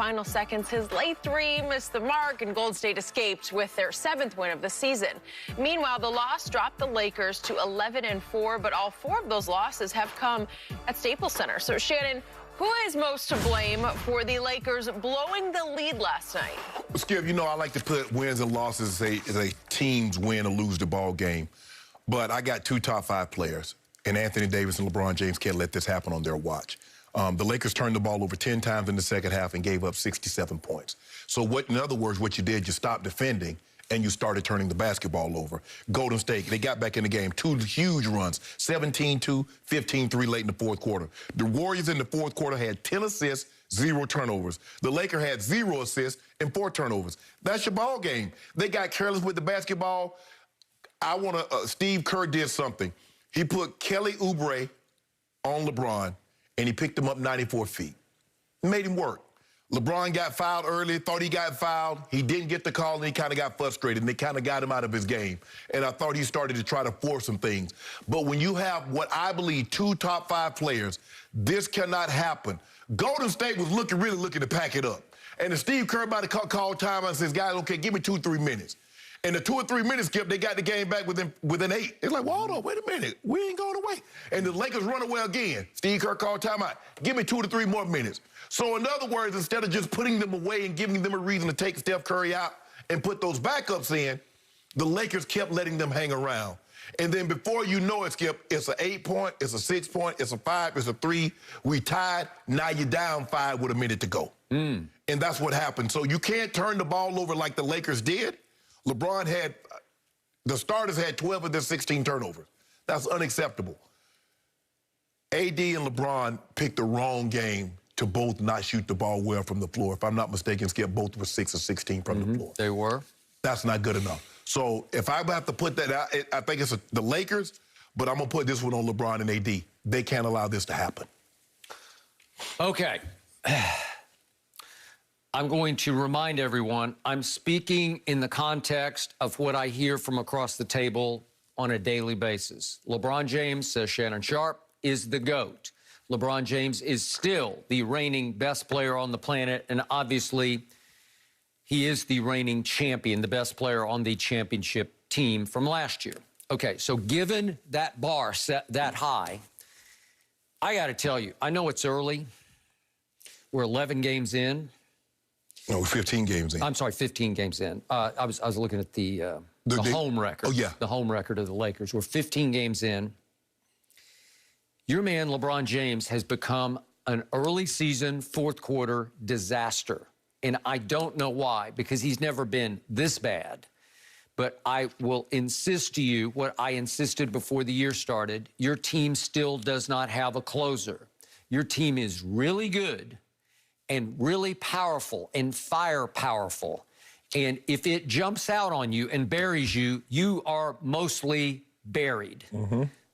final seconds, his late three missed the mark, and Golden State escaped with their 7th win of the season. Meanwhile, the loss dropped the Lakers to 11-4, but all 4 of those losses have come at Staples Center. So, Shannon, who is most to blame for the Lakers blowing the lead last night? Skip, you know I like to put wins and losses as a team's win or lose the ball game. But I got 2 top 5 players, and Anthony Davis and LeBron James can't let this happen on their watch. The Lakers turned the ball over 10 times in the second half and gave up 67 points. So in other words, what you did, you stopped defending and you started turning the basketball over. Golden State, they got back in the game. 2 huge runs, 17-2, 15-3 late in the fourth quarter. The Warriors in the fourth quarter had 10 assists, 0 turnovers. The Lakers had 0 assists and 4 turnovers. That's your ball game. They got careless with the basketball. Steve Kerr did something. He put Kelly Oubre on LeBron, and he picked him up 94 feet. Made him work. LeBron got fouled early, thought he got fouled. He didn't get the call, and he kind of got frustrated, and they kind of got him out of his game. And I thought he started to try to force some things. But when you have what I believe 2 top 5 players, this cannot happen. Golden State was really looking to pack it up. And if Steve Kerr about to call time and says, guys, okay, give me 2 or 3 minutes. And the 2 or 3 minutes, Skip, they got the game back within 8. They're like, well, hold on, wait a minute. We ain't going away. And the Lakers run away again. Steve Kerr called timeout. Give me 2 to 3 more minutes. So in other words, instead of just putting them away and giving them a reason to take Steph Curry out and put those backups in, the Lakers kept letting them hang around. And then before you know it, Skip, it's an 8-point, it's a 6-point, it's a 5, it's a 3. We tied. Now you're down 5 with a minute to go. And that's what happened. So you can't turn the ball over like the Lakers did. The starters had 12 of their 16 turnovers. That's unacceptable. AD and LeBron picked the wrong game to both not shoot the ball well from the floor. If I'm not mistaken, Skip, both were 6 of 16 from the floor. They were. That's not good enough. So if I have to put that out, I think it's the Lakers, but I'm going to put this one on LeBron and AD. They can't allow this to happen. Okay. I'm going to remind everyone, I'm speaking in the context of what I hear from across the table on a daily basis. LeBron James, says Shannon Sharpe, is the GOAT. LeBron James is still the reigning best player on the planet, and obviously he is the reigning champion, the best player on the championship team from last year. Okay, so given that bar set that high, I got to tell you, I know it's early. We're 11 games in. No, 15 games in. I'm sorry, 15 games in. I was looking at the home record. Oh, yeah. The home record of the Lakers. We're 15 games in. Your man, LeBron James, has become an early season, fourth quarter disaster. And I don't know why, because he's never been this bad. But I will insist to you what I insisted before the year started. Your team still does not have a closer. Your team is really good and really powerful and fire powerful. And if it jumps out on you and buries you, you are mostly buried.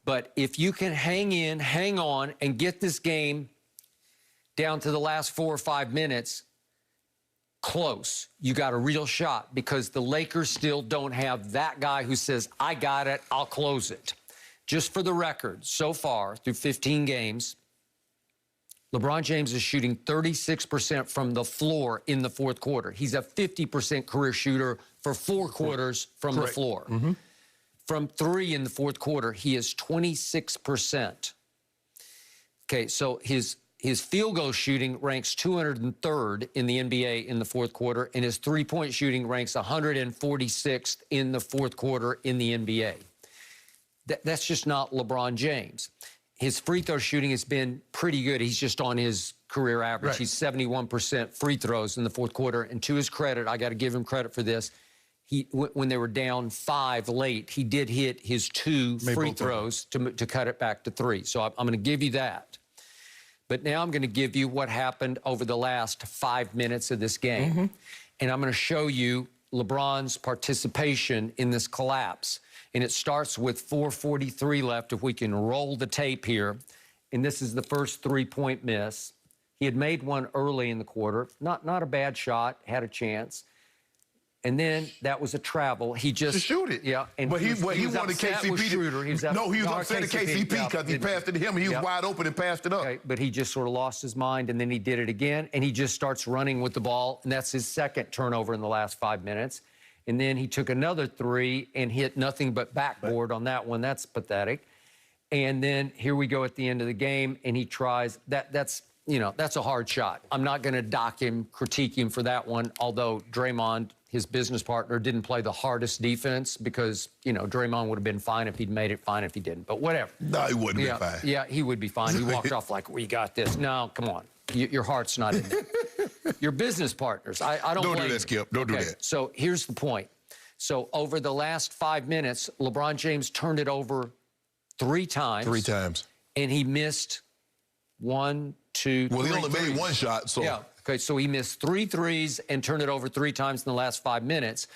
But if you can hang in, hang on, and get this game down to the last 4 or 5 minutes close, you got a real shot, because the Lakers still don't have that guy who says, I got it, I'll close it. Just for the record, so far, through 15 games, LeBron James is shooting 36% from the floor in the fourth quarter. He's a 50% career shooter for 4 quarters from the floor. From 3 in the fourth quarter, he is 26%. Okay, so his field goal shooting ranks 203rd in the NBA in the fourth quarter, and his three-point shooting ranks 146th in the fourth quarter in the NBA. That's just not LeBron James. His free throw shooting has been pretty good. He's just on his career average. Right. He's 71% free throws in the fourth quarter. And to his credit, I got to give him credit for this. When they were down 5 late, he did hit his 2 free throws to cut it back to 3. So I'm going to give you that. But now I'm going to give you what happened over the last 5 minutes of this game. And I'm going to show you LeBron's participation in this collapse. And it starts with 4:43 left, if we can roll the tape here. And this is the first three-point miss. He had made one early in the quarter. Not a bad shot, had a chance. And then that was a travel. He just shoot it. Yeah. And but he wanted KCP. Schroeder. He was upset at KCP because he passed it to him. He was wide open and passed it up. Okay, but he just sort of lost his mind, and then he did it again, and he just starts running with the ball, and that's his second turnover in the last 5 minutes. And then he took another three and hit nothing but backboard on that one. That's pathetic. And then here we go at the end of the game, and he tries. That's a hard shot. I'm not going to dock him, critique him for that one, although Draymond, his business partner, didn't play the hardest defense because, Draymond would have been fine if he'd made it, fine if he didn't. But whatever. No, he wouldn't be fine. Yeah, he would be fine. He walked off like, we got this. No, come on. Your heart's not in there. Your business partners. I don't do blame that, you. Skip. Don't do that. So here's the point. So over the last 5 minutes, LeBron James turned it over 3 times. 3 times. And he missed 1, 2, 3. Well, he only made 1 shot, so. Yeah. Okay, so he missed 3 threes and turned it over 3 times in the last 5 minutes.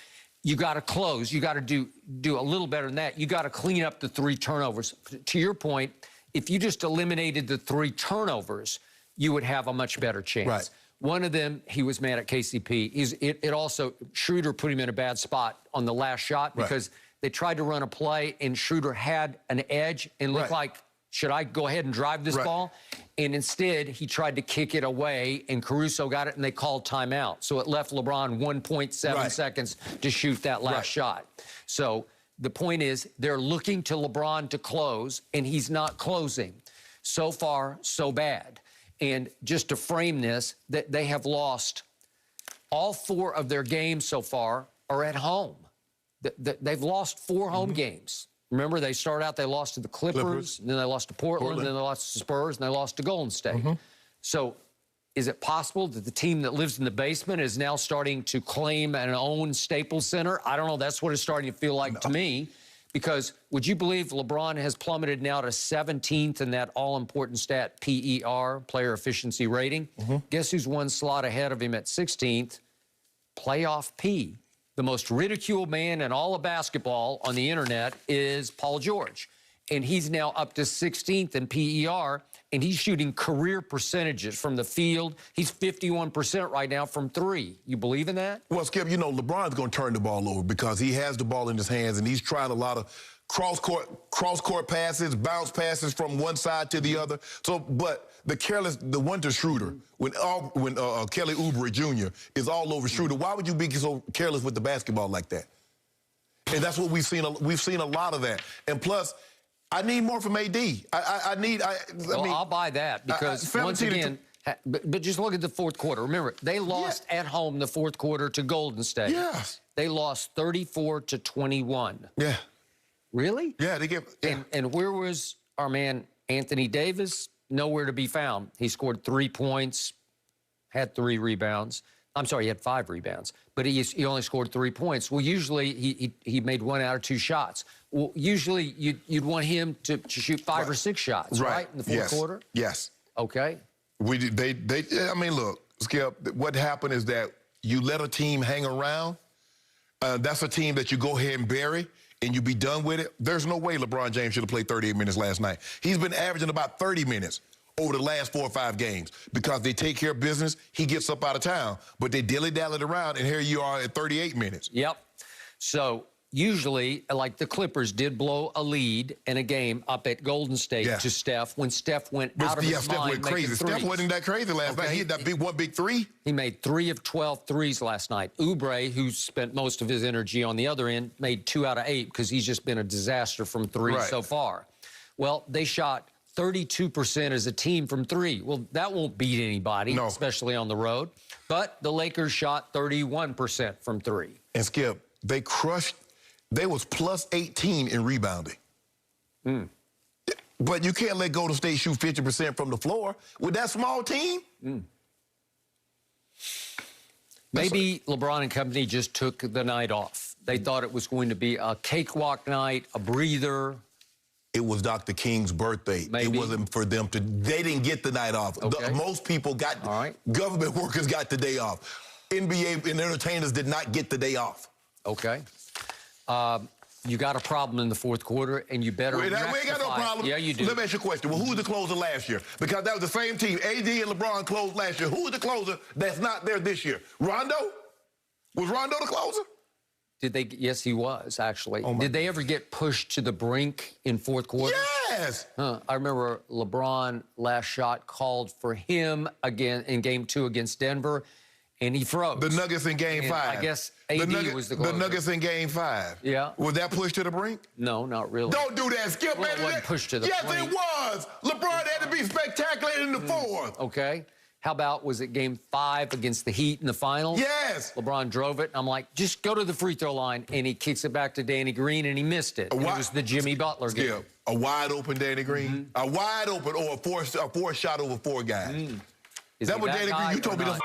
You got to close. You got to do a little better than that. You got to clean up the 3 turnovers. To your point, if you just eliminated the 3 turnovers, you would have a much better chance. Right. One of them, he was mad at KCP. It also, Schroeder put him in a bad spot on the last shot because they tried to run a play and Schroeder had an edge and looked like, should I go ahead and drive this ball? And instead, he tried to kick it away, and Caruso got it, and they called timeout. So it left LeBron 1.7 seconds to shoot that last shot. So the point is, they're looking to LeBron to close, and he's not closing. So far, so bad. And just to frame this, that they have lost all 4 of their games so far are at home. They've lost 4 home games. Remember, they started out, they lost to the Clippers, and then they lost to Portland, then they lost to Spurs, and they lost to Golden State. So is it possible that the team that lives in the basement is now starting to claim and own Staples Center? I don't know. That's what it's starting to feel like to me. Because would you believe LeBron has plummeted now to 17th in that all-important stat PER, player efficiency rating? Guess who's 1 slot ahead of him at 16th? Playoff P. The most ridiculed man in all of basketball on the internet is Paul George. And he's now up to 16th in PER, and he's shooting career percentages from the field. He's 51% right now from 3. You believe in that? Well, Skip, LeBron's going to turn the ball over because he has the ball in his hands, and he's trying a lot of cross-court passes, bounce passes from one side to the other. So, but the one to Schroeder, when Kelly Oubre Jr. is all over Schroeder, why would you be so careless with the basketball like that? And that's what we've seen. We've seen a lot of that. And plus, I need more from AD. I'll buy that because once again, but just look at the 4th quarter. Remember, they lost at home the 4th quarter to Golden State. Yes. They lost 34-21. Yeah. Really? Yeah, they get. Yeah. And where was our man Anthony Davis? Nowhere to be found. He scored 3 points, had 3 rebounds. I'm sorry, he had 5 rebounds, but he only scored 3 points. Well, usually he made 1 out of 2 shots. Well, usually you'd want him to shoot 5 or 6 shots, right? In the 4th quarter? Yes. Okay. I mean, look, Skip, what happened is that you let a team hang around. That's a team that you go ahead and bury, and you be done with it. There's no way LeBron James should have played 38 minutes last night. He's been averaging about 30 minutes over the last 4 or 5 games because they take care of business. He gets up out of town, but they dilly-dallied around, and here you are at 38 minutes. Yep. So usually, like the Clippers did blow a lead in a game up at Golden State to Steph when Steph went out of his mind. Steph went crazy. Steph wasn't that crazy last night. He had that one big 3. He made 3 of 12 threes last night. Oubre, who spent most of his energy on the other end, made 2 out of 8 because he's just been a disaster from 3 so far. Well, they shot 32% as a team from 3. Well, that won't beat anybody, especially on the road. But the Lakers shot 31% from 3. And Skip, they crushed. They was plus 18 in rebounding. But you can't let Golden State shoot 50% from the floor with that small team. Maybe LeBron and company just took the night off. They thought it was going to be a cakewalk night, a breather. It was Dr. King's birthday. Maybe. It wasn't for them to. They didn't get the night off. Okay. Most people got. Government workers got the day off. NBA and entertainers did not get the day off. Okay. You got a problem in the 4th quarter, and you better rectify. We ain't got no problem. Yeah, you do. Let me ask you a question. Well, who was the closer last year? Because that was the same team. AD and LeBron closed last year. Who was the closer that's not there this year? Rondo? Was Rondo the closer? Did they? Yes, he was, actually. Oh, Did they ever get pushed to the brink in fourth quarter? Yes. I remember LeBron last shot called for him again in Game 2 against Denver, and he froze. The Nuggets in Game 5. I guess AD was the closer. The Nuggets in Game 5. Yeah. Was that pushed to the brink? No, not really. Don't do that, Skip. Well, man. it wasn't pushed to the yes, brink. it was. LeBron had to be spectacular in the fourth. Okay. How about, was it Game 5 against the Heat in the finals? Yes. LeBron drove it, and I'm like, just go to the free throw line, and he kicks it back to Danny Green, and he missed it. And it was the Jimmy Butler game. Skip, a wide open Danny Green? A wide open or a four shot over four guys? Is That he what that Danny guy Green, you or told me not? this.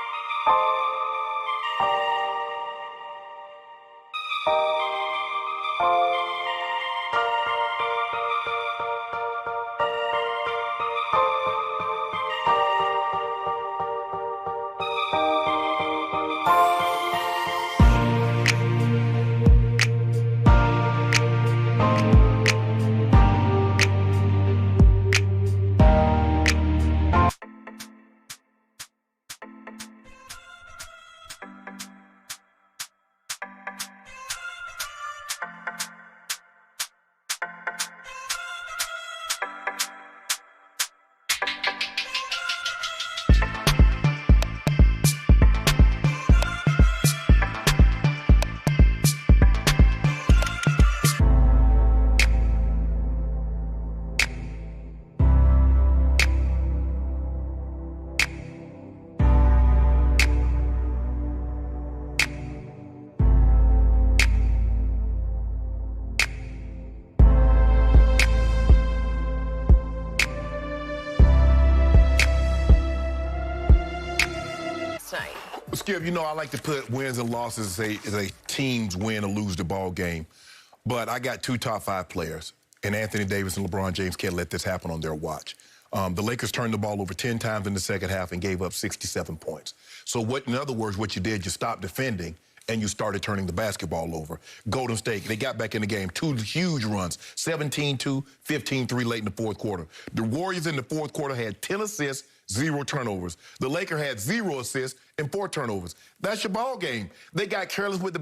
Skip, you know I like to put wins and losses as a team's win or lose the ball game. But I got two top 5 players, and Anthony Davis and LeBron James can't let this happen on their watch. The Lakers turned the ball over 10 times in the second half and gave up 67 points. So in other words, what you did, you stopped defending and you started turning the basketball over. Golden State, they got back in the game. 2 huge runs, 17-2, 15-3 late in the fourth quarter. The Warriors in the fourth quarter had 10 assists, 0 turnovers. The Lakers had 0 assists and 4 turnovers. That's your ball game. They got careless with the